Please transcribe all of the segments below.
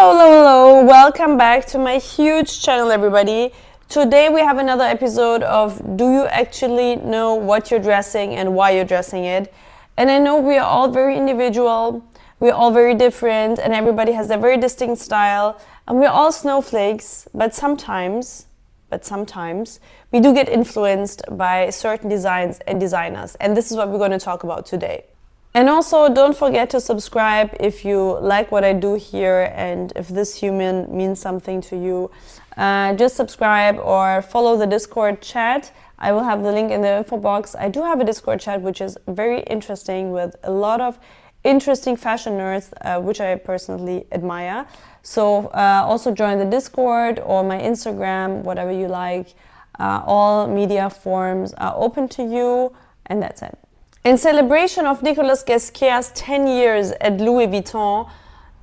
Hello, welcome back to my huge channel, everybody. Today we have another episode of Do You Actually Know What You're Dressing and Why You're Dressing It? And I know we are all very individual, we're all very different, and everybody has their very distinct style, and we're all snowflakes, but sometimes we do get influenced by certain designs and designers, and this is what we're going to talk about today. And also, don't forget to subscribe if you like what I do here and if this human means something to you. Just subscribe or follow the Discord chat. I will have the link in the info box. I do have a Discord chat which is very interesting with a lot of interesting fashion nerds, which I personally admire. So also join the Discord or my Instagram, whatever you like. All media forms are open to you, and that's it. In celebration of Nicolas Ghesquière's 10 years at Louis Vuitton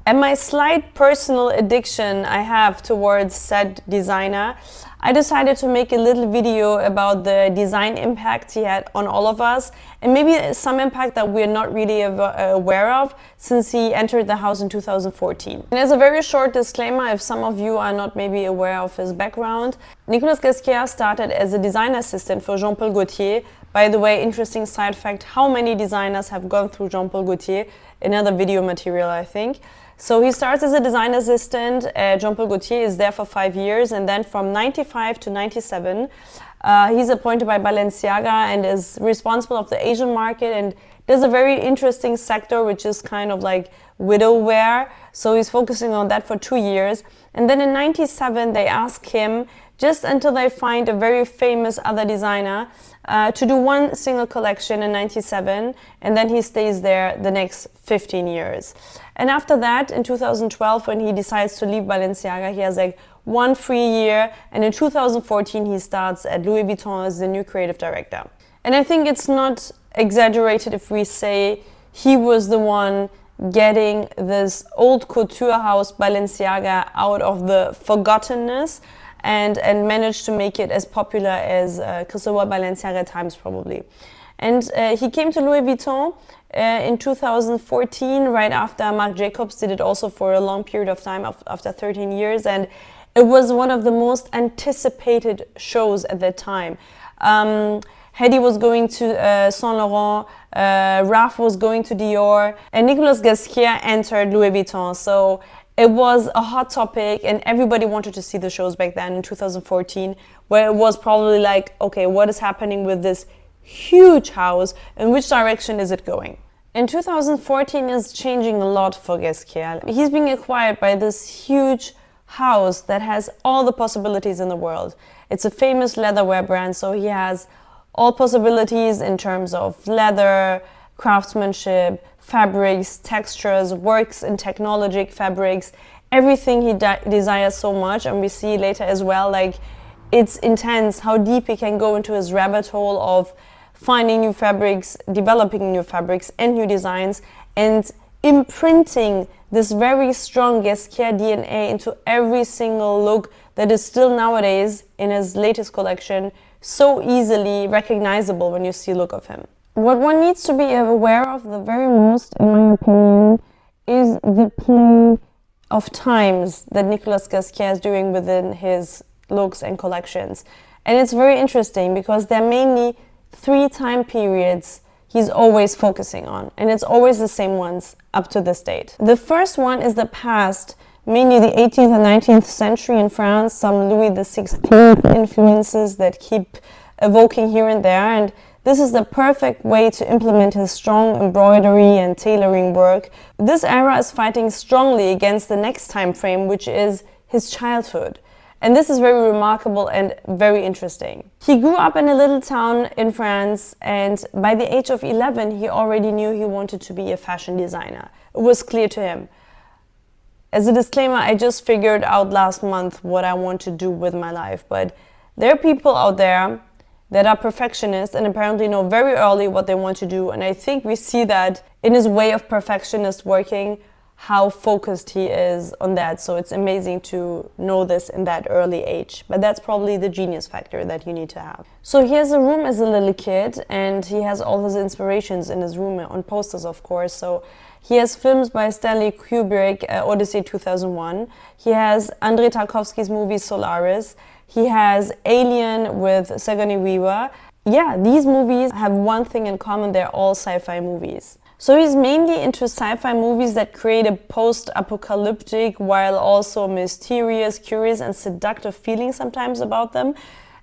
and my slight personal addiction I have towards said designer, I decided to make a little video about the design impact he had on all of us, and maybe some impact that we're not really aware of since he entered the house in 2014. And as a very short disclaimer, if some of you are not maybe aware of his background, Nicolas Ghesquière started as a design assistant for Jean-Paul Gaultier. By the way, interesting side fact, how many designers have gone through Jean-Paul Gaultier? Another video material, I think. So he starts as a design assistant. Jean-Paul Gaultier is there for 5 years, and then from 95 to 97, he's appointed by Balenciaga and is responsible of the Asian market, and there's a very interesting sector which is kind of like widow wear. So he's focusing on that for 2 years. And then in 97, they ask him, just until they find a very famous other designer, to do one single collection in 97, and then he stays there the next 15 years. And after that, in 2012, when he decides to leave Balenciaga, he has like 1 free year, and in 2014 he starts at Louis Vuitton as the new creative director. And I think it's not exaggerated if we say he was the one getting this old couture house Balenciaga out of the forgottenness and managed to make it as popular as Christopher Balenciaga times probably. And he came to Louis Vuitton in 2014, right after Marc Jacobs did it also for a long period of time, after 13 years. And it was one of the most anticipated shows at that time. Hedi was going to Saint Laurent, Raf was going to Dior, and Nicolas Ghesquière entered Louis Vuitton. So it was a hot topic, and everybody wanted to see the shows back then in 2014, where it was probably like, okay, what is happening with this huge house, and which direction is it going? In 2014 is changing a lot for Ghesquière. He's being acquired by this huge house that has all the possibilities in the world. It's a famous leatherwear brand, so he has all possibilities in terms of leather, craftsmanship, fabrics, textures, works in technologic fabrics, everything he desires so much. And we see later as well, like, it's intense how deep he can go into his rabbit hole of finding new fabrics, developing new fabrics and new designs, and imprinting this very strong Ghesquière DNA into every single look that is still nowadays in his latest collection so easily recognizable when you see a look of him. What one needs to be aware of the very most, in my opinion, is the play of times that Nicolas Ghesquière is doing within his looks and collections. And it's very interesting because there are mainly 3 time periods he's always focusing on, and it's always the same ones up to this date. The first one is the past, mainly the 18th and 19th century in France, some Louis XVI influences that keep evoking here and there, and this is the perfect way to implement his strong embroidery and tailoring work. This era is fighting strongly against the next time frame, which is his childhood. And this is very remarkable and very interesting. He grew up in a little town in France, and by the age of 11, he already knew he wanted to be a fashion designer. It was clear to him. As a disclaimer, I just figured out last month what I want to do with my life, but there are people out there that are perfectionists and apparently know very early what they want to do, and I think we see that in his way of perfectionist working, how focused he is on that. So it's amazing to know this in that early age. But that's probably the genius factor that you need to have. So he has a room as a little kid, and he has all his inspirations in his room on posters, of course. So he has films by Stanley Kubrick, Odyssey 2001. He has Andrei Tarkovsky's movie Solaris. He has Alien with Sigourney Weaver. Yeah, these movies have one thing in common: they're all sci-fi movies. So he's mainly into sci-fi movies that create a post-apocalyptic while also mysterious, curious and seductive feeling sometimes about them.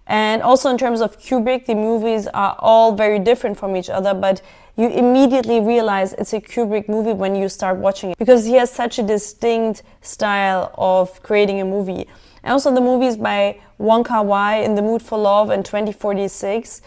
And also in terms of Kubrick, the movies are all very different from each other, but you immediately realize it's a Kubrick movie when you start watching it, because he has such a distinct style of creating a movie. And also the movies by Wong Kar-wai, In the Mood for Love and 2046,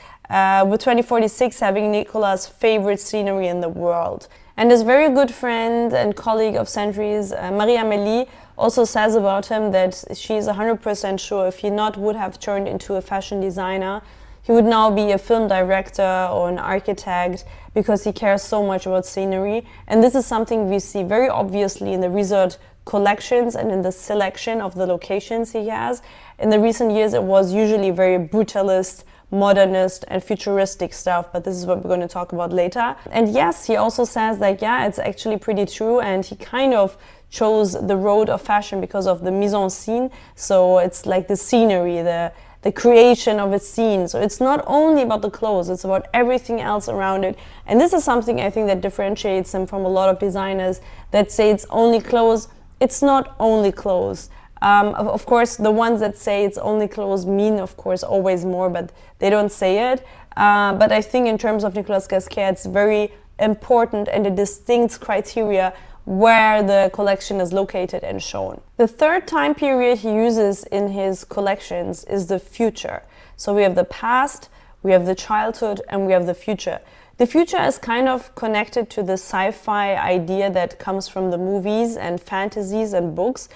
with 2046 having Nicolas' favorite scenery in the world. And his very good friend and colleague of centuries, Marie-Amélie, also says about him that she's 100% sure if he not would have turned into a fashion designer, he would now be a film director or an architect, because he cares so much about scenery. And this is something we see very obviously in the resort collections and in the selection of the locations he has. In the recent years, it was usually very brutalist, modernist and futuristic stuff, but this is what we're going to talk about later. And yes, he also says that, yeah, it's actually pretty true, and he kind of chose the road of fashion because of the mise en scene. So it's like the scenery, the creation of a scene. So it's not only about the clothes, it's about everything else around it. And this is something I think that differentiates him from a lot of designers that say it's only clothes. It's not only clothes. Of course, the ones that say it's only clothes mean, of course, always more, but they don't say it. But I think in terms of Nicolas Ghesquière, it's very important and a distinct criteria where the collection is located and shown. The third time period he uses in his collections is the future. So we have the past, we have the childhood, and we have the future. The future is kind of connected to the sci-fi idea that comes from the movies and fantasies and books,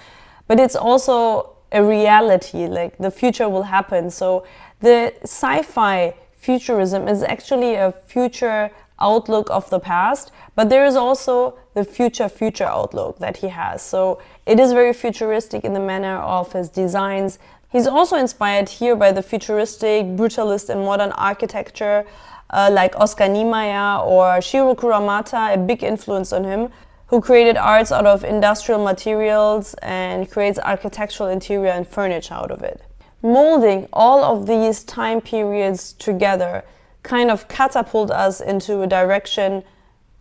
but it's also a reality, like the future will happen. So the sci-fi futurism is actually a future outlook of the past, but there is also the future outlook that he has. So it is very futuristic in the manner of his designs. He's also inspired here by the futuristic, brutalist and modern architecture like Oscar Niemeyer or Shiro Kuramata, a big influence on him, who created arts out of industrial materials and creates architectural interior and furniture out of it. Molding all of these time periods together kind of catapult us into a direction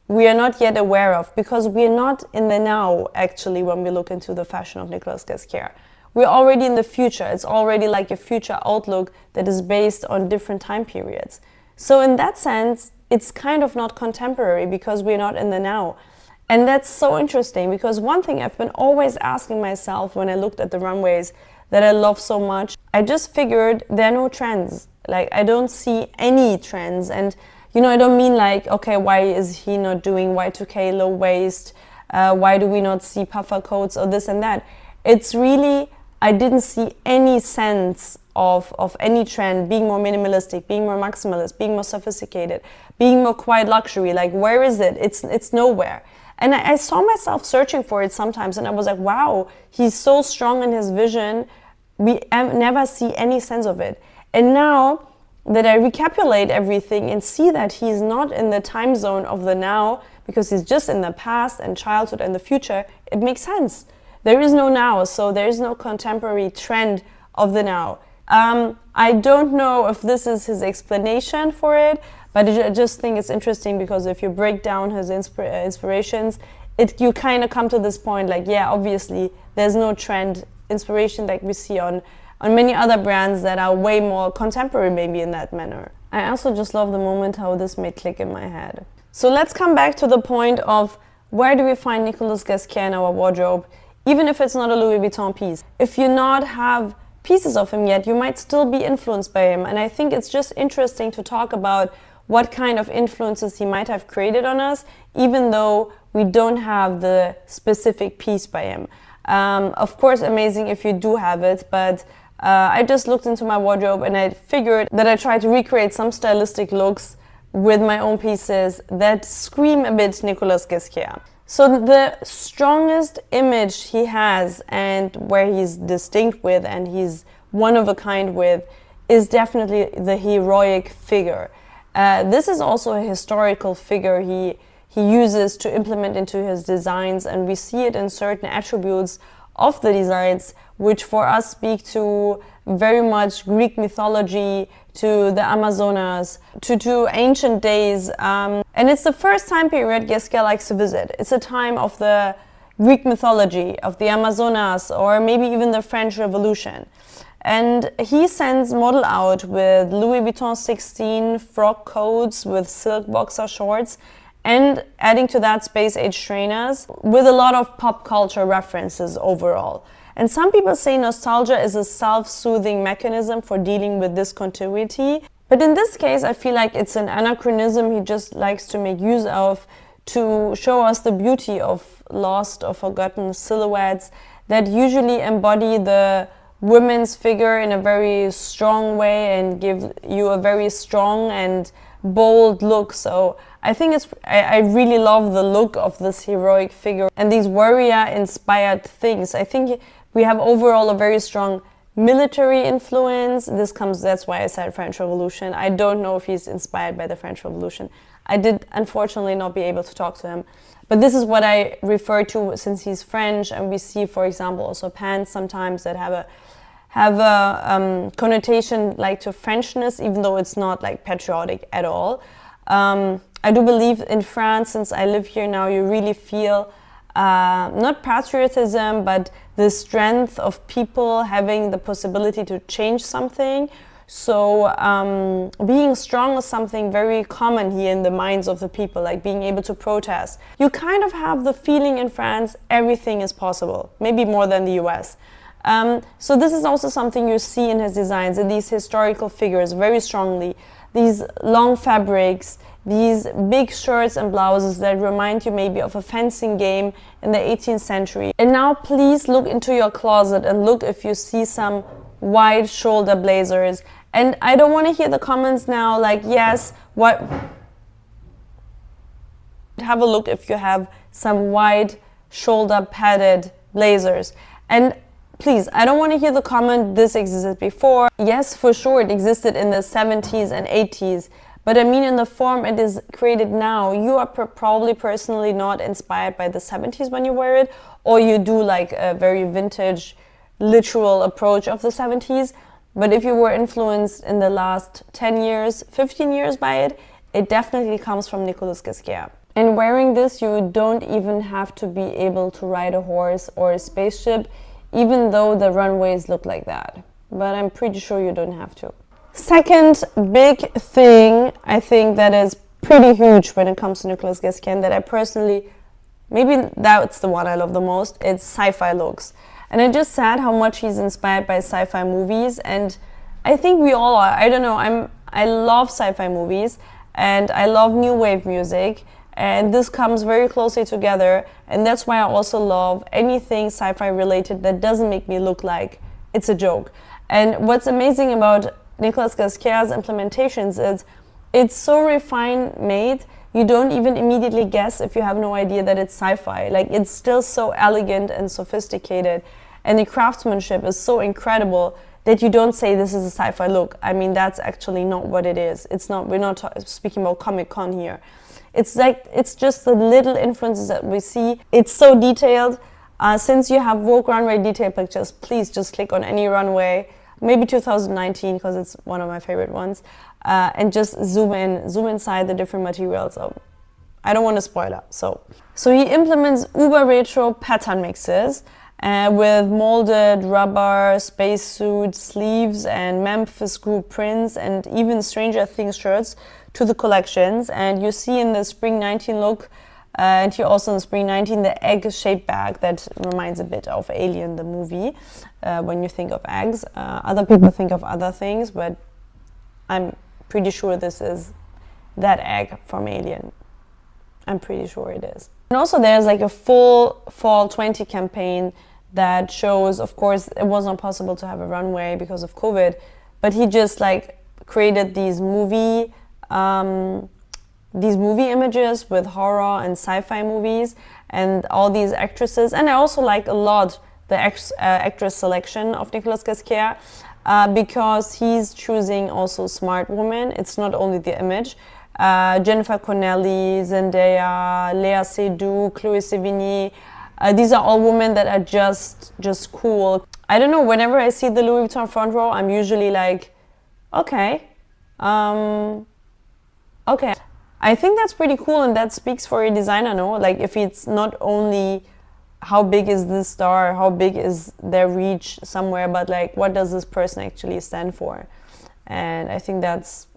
we are not yet aware of, because we are not in the now actually when we look into the fashion of Nicolas Ghesquière. We're already in the future. It's already like a future outlook that is based on different time periods. So in that sense, it's kind of not contemporary because we're not in the now. And that's so interesting, because one thing I've been always asking myself when I looked at the runways that I love so much, I just figured there are no trends. Like, I don't see any trends. And, you know, I don't mean like, okay, why is he not doing Y2K low waist? Why do we not see puffer coats or this and that? It's really, I didn't see any sense of any trend being more minimalistic, being more maximalist, being more sophisticated, being more quiet luxury. Like, where is it? It's nowhere. And I saw myself searching for it sometimes, and I was like, wow, he's so strong in his vision. We never see any sense of it. And now that I recapitulate everything and see that he's not in the time zone of the now, because he's just in the past and childhood and the future, it makes sense. There is no now, so there is no contemporary trend of the now. I don't know if this is his explanation for it, but I just think it's interesting, because if you break down his inspirations, you kind of come to this point like, yeah, obviously there's no trend inspiration like we see on many other brands that are way more contemporary maybe in that manner. I also just love the moment how this may click in my head. So let's come back to the point of where do we find Nicolas Ghesquière in our wardrobe, even if it's not a Louis Vuitton piece. If you not have pieces of him yet, you might still be influenced by him. And I think it's just interesting to talk about what kind of influences he might have created on us, even though we don't have the specific piece by him. Of course, amazing if you do have it, but I just looked into my wardrobe and I figured that I tried to recreate some stylistic looks with my own pieces that scream a bit Nicolas Ghesquière. So the strongest image he has, and where he's distinct with and he's one of a kind with, is definitely the heroic figure. This is also a historical figure he uses to implement into his designs, and we see it in certain attributes of the designs, which for us speak to very much Greek mythology, to the Amazonas, to ancient days. And it's the first time period Ghesquière likes to visit. It's a time of the Greek mythology, of the Amazonas, or maybe even the French Revolution. And he sends model out with Louis Vuitton 16 frock coats with silk boxer shorts, and adding to that space age trainers with a lot of pop culture references overall. And some people say nostalgia is a self-soothing mechanism for dealing with discontinuity. But in this case, I feel like it's an anachronism he just likes to make use of to show us the beauty of lost or forgotten silhouettes that usually embody the women's figure in a very strong way and give you a very strong and bold look. So I think I really love the look of this heroic figure and these warrior inspired things. I think we have overall a very strong military influence. That's why I said French Revolution. I don't know if he's inspired by the French Revolution. I did unfortunately not be able to talk to him. But this is what I refer to since he's French, and we see, for example, also pants sometimes that have a connotation like to Frenchness, even though it's not like patriotic at all. I do believe in France, since I live here now, you really feel not patriotism, but the strength of people having the possibility to change something. So being strong is something very common here in the minds of the people, like being able to protest. You kind of have the feeling in France everything is possible, maybe more than the US. So this is also something you see in his designs, in these historical figures very strongly. These long fabrics, these big shirts and blouses that remind you maybe of a fencing game in the 18th century. And now please look into your closet and look if you see some wide shoulder blazers. And I don't want to hear the comments now like, yes, what? Have a look if you have some wide shoulder padded blazers. And please, I don't want to hear the comment, this existed before. Yes, for sure, it existed in the 70s and 80s. But I mean, in the form it is created now, you are probably personally not inspired by the 70s when you wear it, or you do like a very vintage, literal approach of the 70s. But if you were influenced in the last 10 years, 15 years by it, it definitely comes from Nicolas Ghesquière. And wearing this, you don't even have to be able to ride a horse or a spaceship, even though the runways look like that. But I'm pretty sure you don't have to. Second big thing, I think that is pretty huge when it comes to Nicolas Ghesquière, that I personally, maybe that's the one I love the most, it's sci-fi looks. And I just said how much he's inspired by sci-fi movies, and I think we all are. I don't know, I love sci-fi movies, and I love new wave music, and this comes very closely together, and that's why I also love anything sci-fi related that doesn't make me look like it's a joke. And what's amazing about Nicolas Ghesquière's implementations is it's so refined made, you don't even immediately guess if you have no idea that it's sci-fi. Like, it's still so elegant and sophisticated, and the craftsmanship is so incredible that you don't say this is a sci-fi look. I mean, that's actually not what it is. It's not. We're not speaking about Comic-Con here. It's like, it's just the little influences that we see. It's so detailed. Since you have Vogue runway detail pictures, please just click on any runway, maybe 2019 because it's one of my favorite ones, and just zoom inside the different materials. So I don't want to spoil it. So he implements uber retro pattern mixes with molded rubber, spacesuit sleeves, and Memphis group prints, and even Stranger Things shirts to the collections. And you see in the Spring 19 look, and here also in Spring 19, the egg-shaped bag that reminds a bit of Alien, the movie, when you think of eggs. Other people think of other things, but I'm pretty sure this is that egg from Alien. I'm pretty sure it is. And also there's like a full Fall 20 campaign that shows, of course, it was not possible to have a runway because of COVID, but he just like created these movie these movie images with horror and sci-fi movies and all these actresses. And I also like a lot the actress selection of Nicolas Ghesquière because he's choosing also smart women. It's not only the image. Jennifer Connelly, Zendaya, Léa Seydoux, Chloé Sevigny. These are all women that are just cool. I don't know, whenever I see the Louis Vuitton front row, I'm usually like, okay. Okay. I think that's pretty cool, and that speaks for a designer, no? Like, if it's not only how big is this star, how big is their reach somewhere, but like, what does this person actually stand for? And I think that's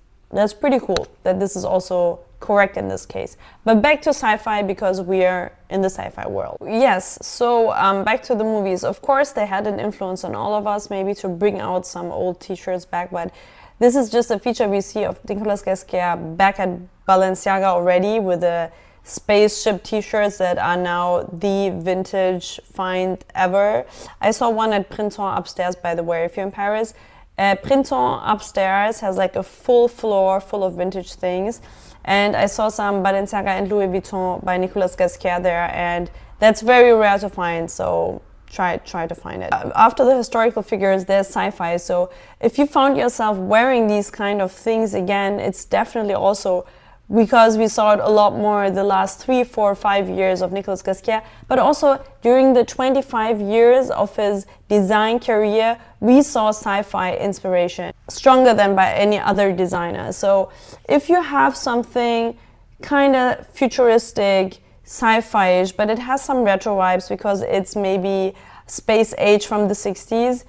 pretty cool that this is also correct in this case. But back to sci-fi, because we are in the sci-fi world. Yes, so back to the movies. Of course, they had an influence on all of us, maybe to bring out some old t-shirts back, but this is just a feature we see of Nicolas Ghesquière back at Balenciaga already, with the spaceship t-shirts that are now the vintage find ever. I saw one at Printemps upstairs, by the way, if you're in Paris. Printemps upstairs has like a full floor full of vintage things, and I saw some Balenciaga and Louis Vuitton by Nicolas Ghesquière there, and that's very rare to find, so try to find it. After the historical figures, there's sci-fi, so if you found yourself wearing these kind of things again, it's definitely also because we saw it a lot more the last 3, 4, 5 years of Nicolas Ghesquière, but also during the 25 years of his design career, we saw sci-fi inspiration stronger than by any other designer. So if you have something kind of futuristic, sci-fi-ish, but it has some retro vibes because it's maybe space age from the 60s,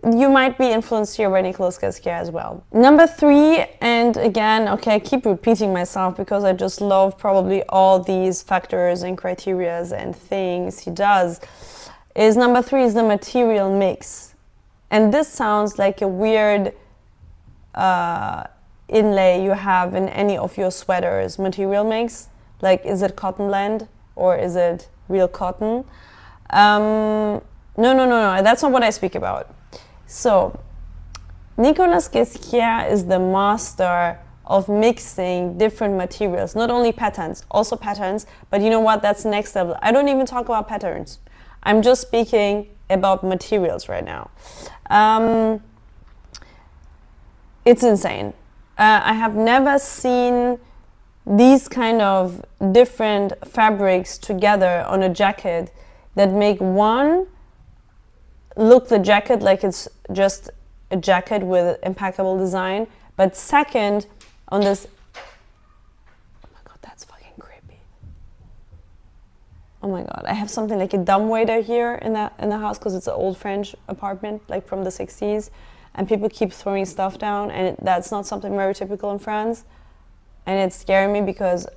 you might be influenced here by Nicolas Ghesquière as well. Number 3, and again, okay, I keep repeating myself because I just love probably all these factors and criterias and things he does, is number 3 is the material mix. And this sounds like a weird inlay you have in any of your sweaters. Material mix, like, is it cotton blend or is it real cotton? No, that's not what I speak about. So, Nicolas Ghesquière is the master of mixing different materials, not only patterns, also patterns, but you know what, that's next level. I don't even talk about patterns. I'm just speaking about materials right now. It's insane. I have never seen these kind of different fabrics together on a jacket that make one look the jacket like it's just a jacket with impeccable design, but second, on this, oh my god, that's fucking creepy. Oh my god, I have something like a dumbwaiter here in the house because it's an old French apartment, like from the 60s, and people keep throwing stuff down, and that's not something very typical in France, and it's scaring me because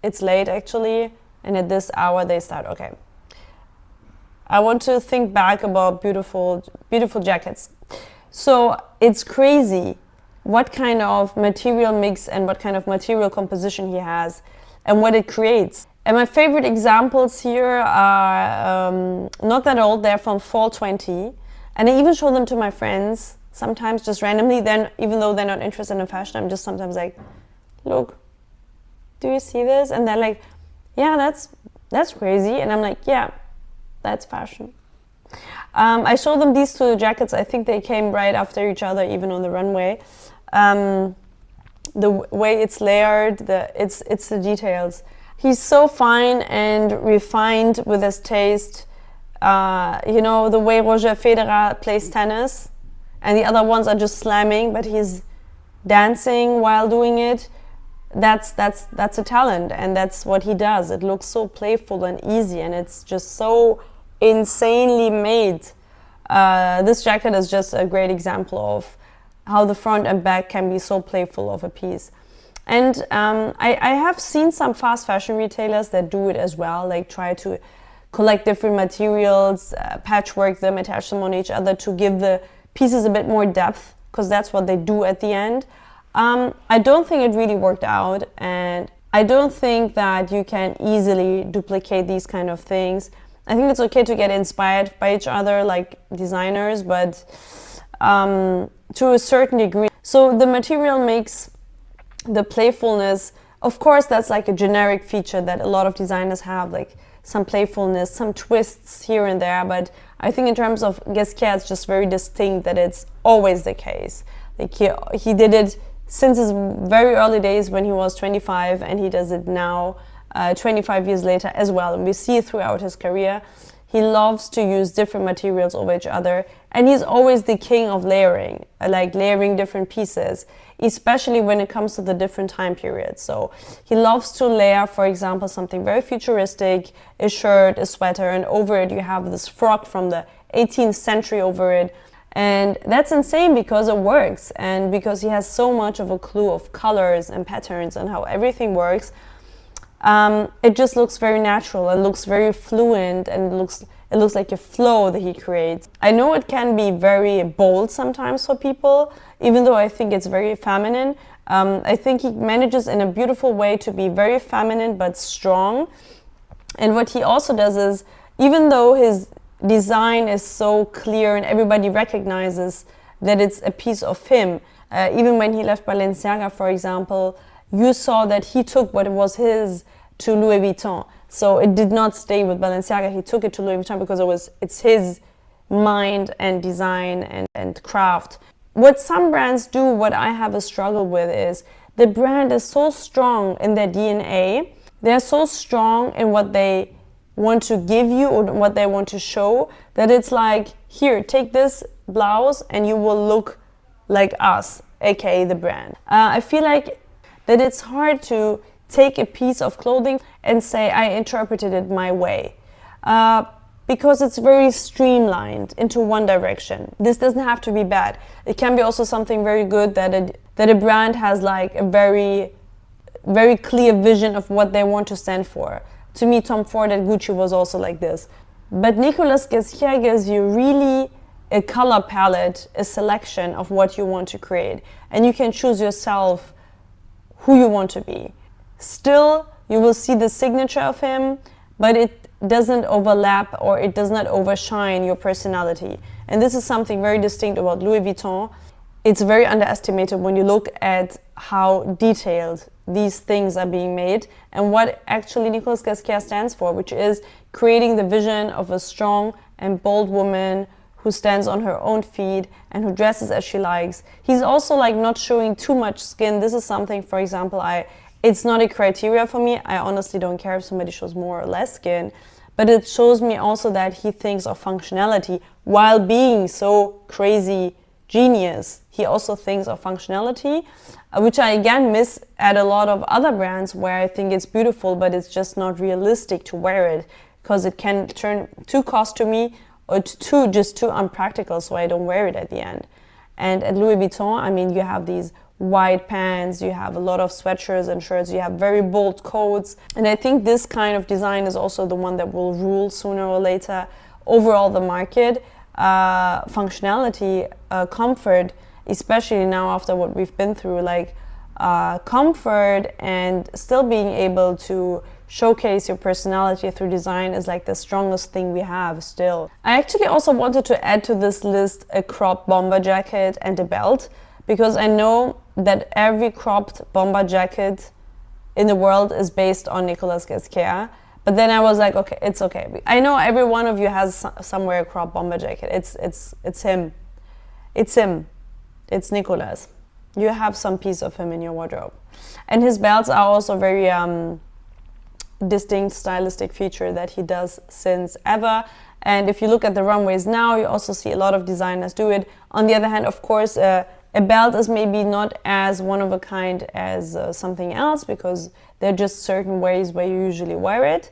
it's late actually, and at this hour they start. Okay, I want to think back about beautiful jackets. So it's crazy what kind of material mix and what kind of material composition he has and what it creates. And my favorite examples here are not that old, they're from fall 20. And I even show them to my friends, sometimes just randomly. Then, even though they're not interested in fashion, I'm just sometimes like, look, do you see this? And they're like, yeah, that's crazy. And I'm like, yeah, that's fashion. I showed them these 2 jackets. I think they came right after each other, even on the runway. The way it's layered, it's the details. He's so fine and refined with his taste. You know, the way Roger Federer plays tennis, and the other ones are just slamming, but he's dancing while doing it. That's a talent, and that's what he does. It looks so playful and easy, and it's just so insanely made. This jacket is just a great example of how the front and back can be so playful of a piece. And I have seen some fast fashion retailers that do it as well, like try to collect different materials, patchwork them, attach them on each other to give the pieces a bit more depth, because that's what they do at the end. I don't think it really worked out, and I don't think that you can easily duplicate these kind of things. I think it's okay to get inspired by each other, like designers, but to a certain degree. So the material makes the playfulness Of course, that's like a generic feature that a lot of designers have, like some playfulness, some twists here and there, but I think in terms of Ghesquière, it's just very distinct that it's always the case. Like he did it since his very early days when he was 25, and he does it now 25 years later as well. And we see throughout his career, he loves to use different materials over each other, and he's always the king of layering, like layering different pieces, especially when it comes to the different time periods. So he loves to layer, for example, something very futuristic, a shirt, a sweater, and over it you have this frock from the 18th century over it. And that's insane because it works, and because he has so much of a clue of colors and patterns and how everything works. It just looks very natural and looks very fluent, and it looks like a flow that he creates. I know it can be very bold sometimes for people, even though I think it's very feminine. I think he manages in a beautiful way to be very feminine but strong. And what he also does is, even though his design is so clear and everybody recognizes that it's a piece of him, even when he left Balenciaga, for example, you saw that he took what was his to Louis Vuitton. So it did not stay with Balenciaga, he took it to Louis Vuitton because it's his mind and design and craft. What some brands do, what I have a struggle with, is the brand is so strong in their DNA, they're so strong in what they want to give you or what they want to show, that it's like, here, take this blouse and you will look like us, aka the brand. I feel like that it's hard to take a piece of clothing and say, I interpreted it my way. Because it's very streamlined into one direction. This doesn't have to be bad. It can be also something very good that a brand has like a very, very clear vision of what they want to stand for. To me, Tom Ford at Gucci was also like this. But Nicolas Ghesquière gives you really a color palette, a selection of what you want to create. And you can choose yourself who you want to be. Still, you will see the signature of him, but it doesn't overlap or it does not overshine your personality. And this is something very distinct about Louis Vuitton. It's very underestimated when you look at how detailed these things are being made and what actually Nicolas Ghesquière stands for, which is creating the vision of a strong and bold woman who stands on her own feet and who dresses as she likes. He's also like not showing too much skin. This is something, for example, it's not a criteria for me. I honestly don't care if somebody shows more or less skin, but it shows me also that he thinks of functionality while being so crazy genius. He also thinks of functionality, which I again miss at a lot of other brands where I think it's beautiful, but it's just not realistic to wear it because it can turn too costumey or just too unpractical, so I don't wear it at the end. And at Louis Vuitton, I mean, you have these wide pants, you have a lot of sweatshirts and shirts, you have very bold coats. And I think this kind of design is also the one that will rule sooner or later overall the market. Functionality, comfort, especially now after what we've been through, like comfort and still being able to showcase your personality through design is like the strongest thing we have still. I actually also wanted to add to this list a cropped bomber jacket and a belt, because I know that every cropped bomber jacket in the world is based on Nicolas Ghesquière. But then I was like, okay, it's okay. I know every one of you has somewhere a cropped bomber jacket. It's him. It's him. It's Nicolas. You have some piece of him in your wardrobe. And his belts are also very distinct stylistic feature that he does since ever. And if you look at the runways now, you also see a lot of designers do it. On the other hand, of course, a belt is maybe not as one of a kind as something else, because there are just certain ways where you usually wear it.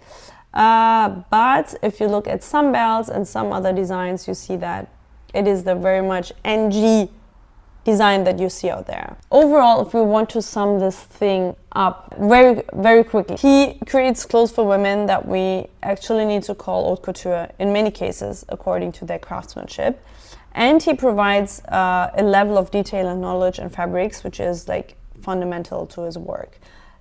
But if you look at some belts and some other designs, you see that it is the very much NG design that you see out there. Overall, if we want to sum this thing up very, very quickly, he creates clothes for women that we actually need to call haute couture in many cases, according to their craftsmanship. And he provides a level of detail and knowledge in fabrics, which is like fundamental to his work.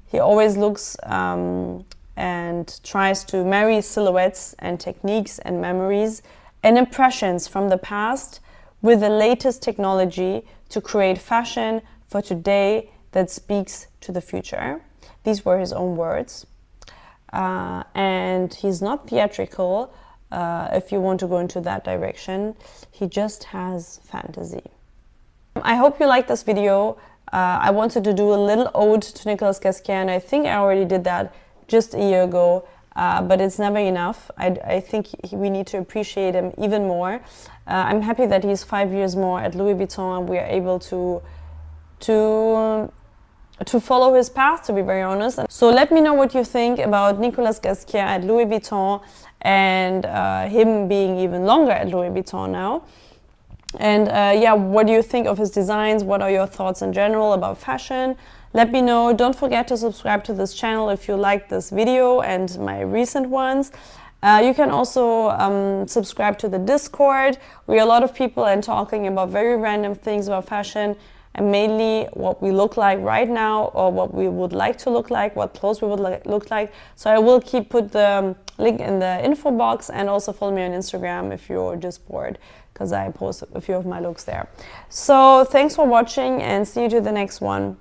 He always looks and tries to marry silhouettes and techniques and memories and impressions from the past with the latest technology to create fashion for today that speaks to the future. These were his own words. And he's not theatrical, if you want to go into that direction. He just has fantasy. I hope you liked this video. I wanted to do a little ode to Nicolas Ghesquière, and I think I already did that just a year ago, but it's never enough. I think we need to appreciate him even more. I'm happy that he's 5 years more at Louis Vuitton, and we are able to follow his path, to be very honest. So let me know what you think about Nicolas Ghesquière at Louis Vuitton, and him being even longer at Louis Vuitton now. And yeah, what do you think of his designs? What are your thoughts in general about fashion? Let me know. Don't forget to subscribe to this channel if you liked this video and my recent ones. You can also subscribe to the Discord. We are a lot of people and talking about very random things about fashion, and mainly what we look like right now, or what we would like to look like, what clothes we would look like. So I will put the link in the info box, and also follow me on Instagram if you're just bored, because I post a few of my looks there. So thanks for watching, and see you to the next one.